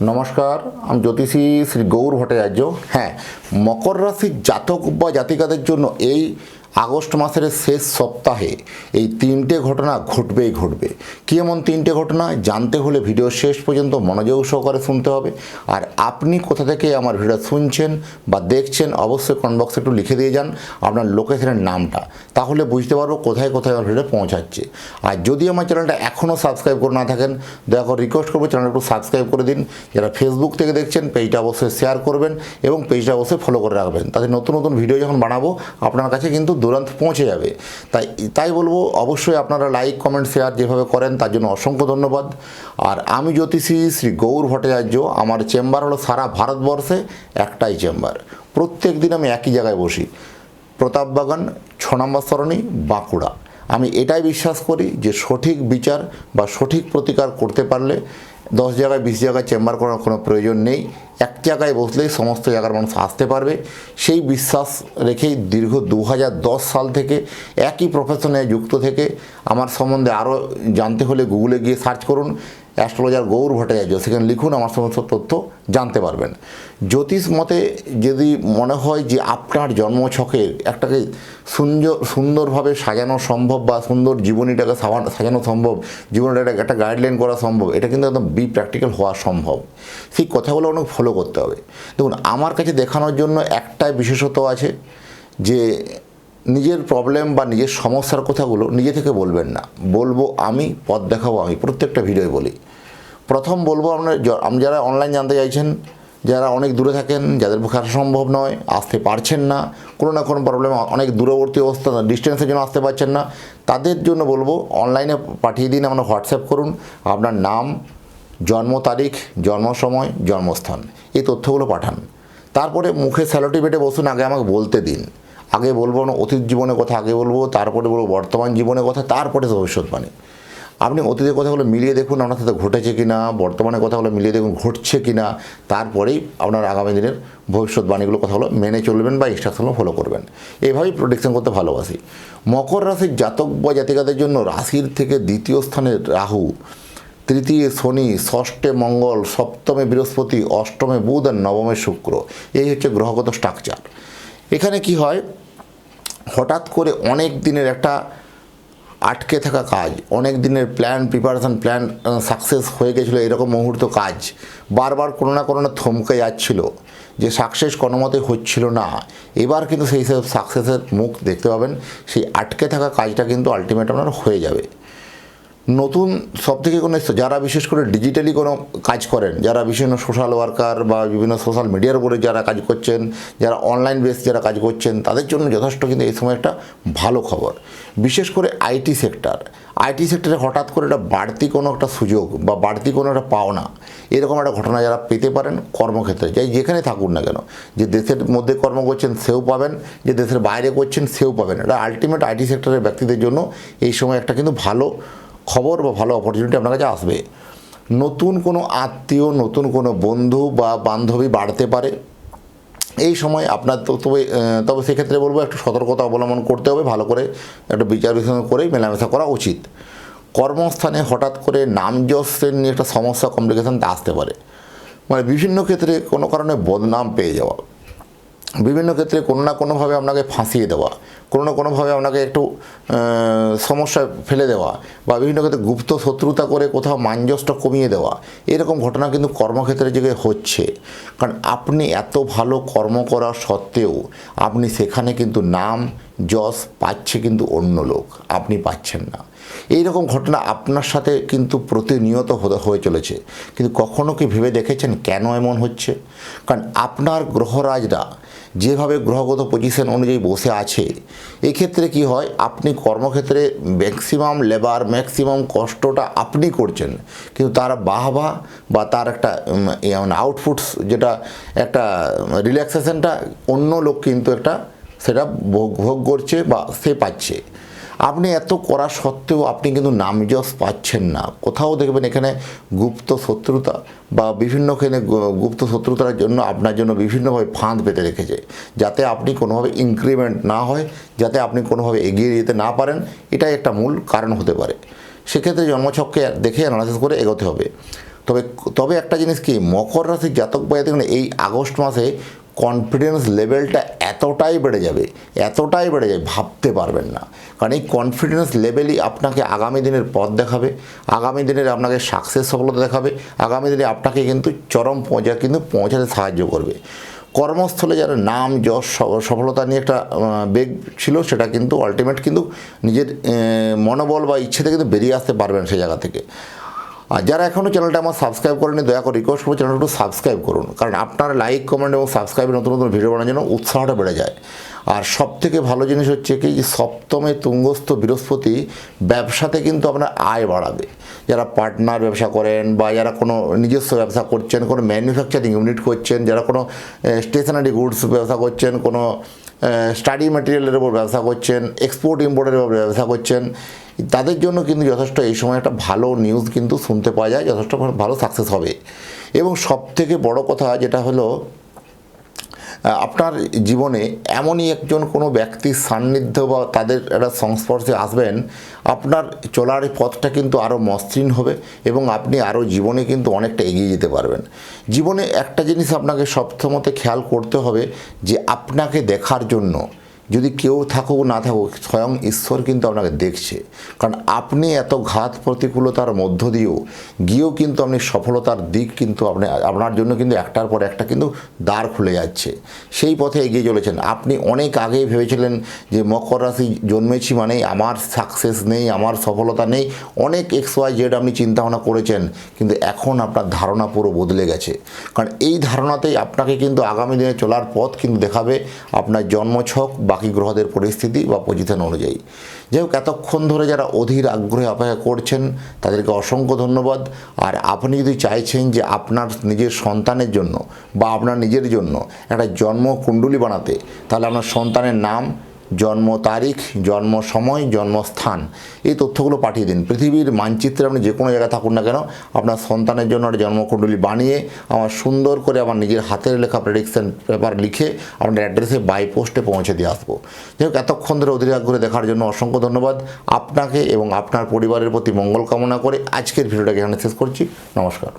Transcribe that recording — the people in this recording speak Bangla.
নমস্কার, আমি জ্যোতিষী শ্রী গৌর ভট্টাচার্য। হ্যাঁ, মকর রাশির জাতক বা জাতিকাদের জন্য এই আগস্ট মাসের শেষ সপ্তাহে এই তিনটে ঘটনা ঘটবেই ঘটবে। কী এমন তিনটে ঘটনা জানতে হলে ভিডিও শেষ পর্যন্ত মনোযোগ সহকারে শুনতে হবে। আর আপনি কোথা থেকে আমার ভিডিও শুনছেন বা দেখছেন অবশ্যই কমেন্ট বক্সে একটু লিখে দিয়ে যান আপনার লোকেশনের নামটা, তাহলে বুঝতে পারবো কোথায় কোথায় আমার ভিডিও পৌঁছাচ্ছে। আর যদি আমার চ্যানেলটা এখনও সাবস্ক্রাইব করে না থাকেন, দয়া করে রিকোয়েস্ট করবো চ্যানেলটা একটু সাবস্ক্রাইব করে দিন। যারা ফেসবুক থেকে দেখছেন পেজটা অবশ্যই শেয়ার করবেন এবং পেজটা অবশ্যই ফলো করে রাখবেন, তাতে নতুন নতুন ভিডিও যখন বানাবো আপনার কাছে কিন্তু তুরন্ত পৌঁছে যাবে। তাই বলবো অবশ্যই আপনারা লাইক কমেন্ট শেয়ার যেভাবে করেন তার জন্য অসংখ্য ধন্যবাদ। আর আমি জ্যোতিষী শ্রী গৌর ভট্টাচার্য, আমার চেম্বার হলো সারা ভারতবর্ষে একটাই চেম্বার। প্রত্যেক দিন আমি একই জায়গায় বসি, প্রতাপবাগান 6 নম্বর সরণি, বাঁকুড়া। আমি এটাই বিশ্বাস করি যে সঠিক বিচার বা সঠিক প্রতিকার করতে পারলে 10 জায়গায় 20 জায়গায় চেম্বার করার কোনো প্রয়োজন নেই। এক জায়গায় বসলেই সমস্ত জায়গার মানুষ আসতে পারবে। সেই বিশ্বাস রেখেই দীর্ঘ 2010 সাল থেকে একই প্রফেশনে যুক্ত থেকে আমার সম্বন্ধে আরও জানতে হলে গুগলে গিয়ে সার্চ করুন অ্যাস্ট্রোলজার গৌর ভট্টাচার্য, সেখানে লিখুন, আমার সমস্ত তথ্য জানতে পারবেন। জ্যোতিষ মতে যদি মনে হয় যে আপনার জন্মছকের একটাকে সুন্দরভাবে সাজানো সম্ভব বা সুন্দর জীবনীটাকে সাজানো সম্ভব, জীবনটাকে একটা গাইডলাইন করা সম্ভব, এটা কিন্তু একদম প্র্যাকটিক্যাল হওয়া সম্ভব। সেই কথাগুলো অনেক ফলো করতে হবে। দেখুন, আমার কাছে দেখানোর জন্য একটাই বিশেষত্ব আছে যে নিজের প্রবলেম বা নিজের সমস্যার কথাগুলো নিজে থেকে বলবেন না, বলবো আমি, পথ দেখাবো আমি। প্রত্যেকটা ভিডিওয় বলি। প্রথম বলবো আপনার যারা অনলাইন জানতে চাইছেন, যারা অনেক দূরে থাকেন, যাদের পক্ষে আসা সম্ভব নয়, আসতে পারছেন না, কোনো না কোনো প্রবলেম, অনেক দূরবর্তী অবস্থা, ডিস্টেন্সের জন্য আসতে পারছেন না, তাদের জন্য বলবো অনলাইনে পাঠিয়ে দিন, আমরা হোয়াটসঅ্যাপ করুন আপনার নাম, জন্ম তারিখ, জন্ম সময়, জন্মস্থান, এই তথ্যগুলো পাঠান। তারপরে মুখে স্যালোটি বেটে বসুন, আগে আমাকে বলতে দিন। আগে বলবো না অতীত জীবনের কথা, আগে বলবো, তারপরে বলবো বর্তমান জীবনের কথা, তারপরে ভবিষ্যৎবাণী। আপনি অতীতের কথাগুলো মিলিয়ে দেখুন আপনার সাথে ঘটেছে কি না, বর্তমানের কথাগুলো মিলিয়ে দেখুন ঘটছে কি না, তারপরেই আপনার আগামী দিনের ভবিষ্যৎবাণীগুলো কথাগুলো মেনে চলবেন বা ইনস্ট্রাকশনগুলো ফলো করবেন। এইভাবেই প্রোটেকশন করতে ভালোবাসি। মকর রাশির জাতক বা জাতিকাদের জন্য রাশির থেকে দ্বিতীয় স্থানে রাহু, তৃতীয় শনি, ষষ্ঠে মঙ্গল, সপ্তমে বৃহস্পতি, অষ্টমে বুধ আর নবমে শুক্র, এই হচ্ছে গ্রহগত স্ট্রাকচার। এখানে কি হয়, হঠাৎ করে অনেক দিনের একটা আটকে থাকা কাজ, অনেক দিনের প্ল্যান প্রিপারেশান সাকসেস হয়ে গেছিলো, এরকম মুহূর্ত কাজ বারবার কোনো না থমকে যাচ্ছিল, যে সাকসেস কোনো মতে হচ্ছিল না। এবার কিন্তু সেই সব সাকসেসের মুখ দেখতে পাবেন। সেই আটকে থাকা কাজটা কিন্তু আলটিমেট আপনার হয়ে যাবে। নতুন সবথেকে কোনো যারা বিশেষ করে ডিজিটালি কোনো কাজ করেন, যারা বিভিন্ন সোশ্যাল ওয়ার্কার বা বিভিন্ন সোশ্যাল মিডিয়ার উপরে যারা কাজ করছেন, যারা অনলাইন বেস যারা কাজ করছেন, তাদের জন্য যথেষ্ট কিন্তু এই সময় একটা ভালো খবর। বিশেষ করে আইটি সেক্টরে হঠাৎ করে একটা বাড়তি কোনো একটা সুযোগ বা বাড়তি কোনো একটা পাওনা, এরকম একটা ঘটনা যারা পেতে পারেন কর্মক্ষেত্রে, যাই যেখানে থাকুন না কেন, যে দেশের মধ্যে কর্ম করছেন সেও পাবেন, যে দেশের বাইরে করছেন সেও পাবেন। এটা আলটিমেট আইটি সেক্টরের ব্যক্তিদের জন্য এই সময় একটা কিন্তু ভালো খবর বা ভালো অপরচুনিটি আপনার কাছে আসবে। নতুন কোনো আত্মীয়, নতুন কোনো বন্ধু বা বান্ধবী বাড়তে পারে এই সময় আপনার। তবে সেক্ষেত্রে বলবো একটু সতর্কতা অবলম্বন করতে হবে, ভালো করে একটা বিচার বিশ্লেষণ করেই মেলামেশা করা উচিত। কর্মস্থানে হঠাৎ করে নামযশের নিয়ে একটা সমস্যা, কমপ্লিকেশান আসতে পারে। মানে বিভিন্ন ক্ষেত্রে কোনো কারণে বদনাম পেয়ে যাওয়া, বিভিন্ন ক্ষেত্রে কোনো না কোনোভাবে আপনাকে ফাঁসিয়ে দেওয়া, কোনো না কোনোভাবে আপনাকে একটু সমস্যায় ফেলে দেওয়া, বা বিভিন্ন ক্ষেত্রে গুপ্ত শত্রুতা করে কোথাও মানযশটা কমিয়ে দেওয়া, এরকম ঘটনা কিন্তু কর্মক্ষেত্রে যে হচ্ছে। কারণ আপনি এত ভালো কর্ম করা সত্ত্বেও আপনি সেখানে কিন্তু নাম যশ পাচ্ছে কিন্তু অন্য লোক, আপনি পাচ্ছেন না। এই রকম ঘটনা আপনার সাথে কিন্তু প্রতিনিয়ত হয়ে চলেছে। কিন্তু কখনো কি ভেবে দেখেছেন কেন এমন হচ্ছে? কারণ আপনার গ্রহরাজরা যেভাবে গ্রহগত পজিশন অনুযায়ী বসে আছে, এক্ষেত্রে কি হয়, আপনি কর্মক্ষেত্রে ম্যাক্সিমাম লেবার, ম্যাক্সিমাম কষ্টটা আপনি করছেন, কিন্তু তার বাহবা বা তার একটা আউটপুটস, যেটা একটা রিল্যাক্সেশনটা অন্য লোক কিন্তু একটা সেটা ভোগ করছে বা সে পাচ্ছে। আপনি এত করা সত্ত্বেও আপনি কিন্তু নামযশ পাচ্ছেন না। কোথাও দেখবেন এখানে গুপ্ত শত্রুতা বা বিভিন্নখানে গুপ্ত শত্রুতার জন্য আপনার জন্য বিভিন্নভাবে ফাঁদ পেতে রেখেছে, যাতে আপনি কোনোভাবে ইনক্রিমেন্ট না হয়, যাতে আপনি কোনোভাবে এগিয়ে যেতে না পারেন। এটাই একটা মূল কারণ হতে পারে। সেক্ষেত্রে জন্মছককে দেখে অ্যানালাইসিস করে এগোতে হবে। তবে তবে একটা জিনিস কি, মকর রাশির জাতক বা জাতিগণ এই আগস্ট মাসে কনফিডেন্স লেভেলটা এতটাই বেড়ে যাবে ভাবতে পারবেন না। কারণ এই কনফিডেন্স লেভেলই আপনাকে আগামী দিনের পথ দেখাবে, আগামী দিনের আপনাকে সাকসেস সফলতা দেখাবে, আগামী দিনে আপনাকে কিন্তু চরম পর্যায়ে কিন্তু পৌঁছাতে সাহায্য করবে। কর্মস্থলে যারা নাম যশ সফলতা নিয়ে একটা বেগ ছিল, সেটা কিন্তু আলটিমেট কিন্তু নিজের মনোবল বা ইচ্ছেতে কিন্তু বেরিয়ে আসতে পারবেন সেই জায়গা থেকে। আর যারা এখনও চ্যানেলটা আমার সাবস্ক্রাইব করেনি, দয়া করে রিকোয়েস্ট করবো চ্যানেলটা একটু সাবস্ক্রাইব করুন, কারণ আপনার লাইক কমেন্ট এবং সাবস্ক্রাইবের নতুন নতুন ভিডিও বানানোর জন্য উৎসাহটা বেড়ে যায়। আর সবথেকে ভালো জিনিস হচ্ছে কি, যে সপ্তমে তুঙ্গস্থ বৃহস্পতি ব্যবসাতে কিন্তু আপনার আয় বাড়াবে। যারা পার্টনার ব্যবসা করেন বা যারা কোনো নিজস্ব ব্যবসা করছেন, কোনো ম্যানুফ্যাকচারিং ইউনিট করছেন, যারা কোনো স্টেশনারি গুডস ব্যবসা করছেন, কোনো স্টাডি ম্যাটেরিয়ালের উপর ব্যবসা করছেন, এক্সপোর্ট ইম্পোর্টের উপর ব্যবসা করছেন, তাদের জন্য কিন্তু যথেষ্ট এই সময় একটা ভালো নিউজ কিন্তু শুনতে পাওয়া যায়, যথেষ্ট ভালো সাকসেস হবে। এবং সবথেকে বড় কথা যেটা হলো, আপনার জীবনে এমনই একজন কোনো ব্যক্তির সান্নিধ্য বা তাদের একটা সংস্পর্শে আসবেন, আপনার চলার পথটা কিন্তু আরও মসৃণ হবে এবং আপনি আরও জীবনে কিন্তু অনেকটা এগিয়ে যেতে পারবেন। জীবনে একটা জিনিস আপনাকে সবসময় খেয়াল করতে হবে, যে আপনাকে দেখার জন্য যদি কেউ থাকুক না থাকুক, স্বয়ং ঈশ্বর কিন্তু আপনাকে দেখছে। কারণ আপনি এত ঘাত প্রতিকূলতার মধ্য গিয়েও কিন্তু আপনি সফলতার দিক কিন্তু আপনার জন্য কিন্তু একটার পর একটা কিন্তু দ্বার খুলে যাচ্ছে, সেই পথে এগিয়ে চলেছেন। আপনি অনেক আগেই ভেবেছিলেন যে মকর রাশি জন্মেছি মানেই আমার সাকসেস নেই, আমার সফলতা নেই, অনেক XYZ আপনি চিন্তাভাবনা করেছেন, কিন্তু এখন আপনার ধারণা পুরো বদলে গেছে। কারণ এই ধারণাতেই আপনাকে কিন্তু আগামী দিনে চলার পথ কিন্তু দেখাবে আপনার জন্মছক, বাকি গ্রহদের পরিস্থিতি বা পজিশন অনুযায়ী। যাই হোক, এতক্ষণ ধরে যারা অধীর আগ্রহে অপেক্ষা করছেন তাদেরকে অসংখ্য ধন্যবাদ। আর আপনি যদি চাইছেন যে আপনার নিজের সন্তানের জন্য বা আপনার নিজের জন্য একটা জন্মকুণ্ডলী বানাতে, তাহলে আপনার সন্তানের নাম, জন্ম তারিখ, জন্ম সময়, জন্মস্থান এই তথ্যগুলো পাঠিয়ে দিন। পৃথিবীর মানচিত্রে আপনি যে কোনো জায়গায় থাকুন না কেন, আপনার সন্তানের জন্য একটা জন্মকুণ্ডলী বানিয়ে আমার সুন্দর করে আমার নিজের হাতের লেখা প্রেডিকশন পেপার লিখে আপনার অ্যাড্রেসে বাই পোস্টে পৌঁছে দিয়ে আসবো। যাই হোক, এতক্ষণ ধরে অধীর আগ্রহে দেখার জন্য অসংখ্য ধন্যবাদ আপনাকে এবং আপনার পরিবারের প্রতি মঙ্গল কামনা করে আজকের ভিডিওটাকে এখানে শেষ করছি। নমস্কার।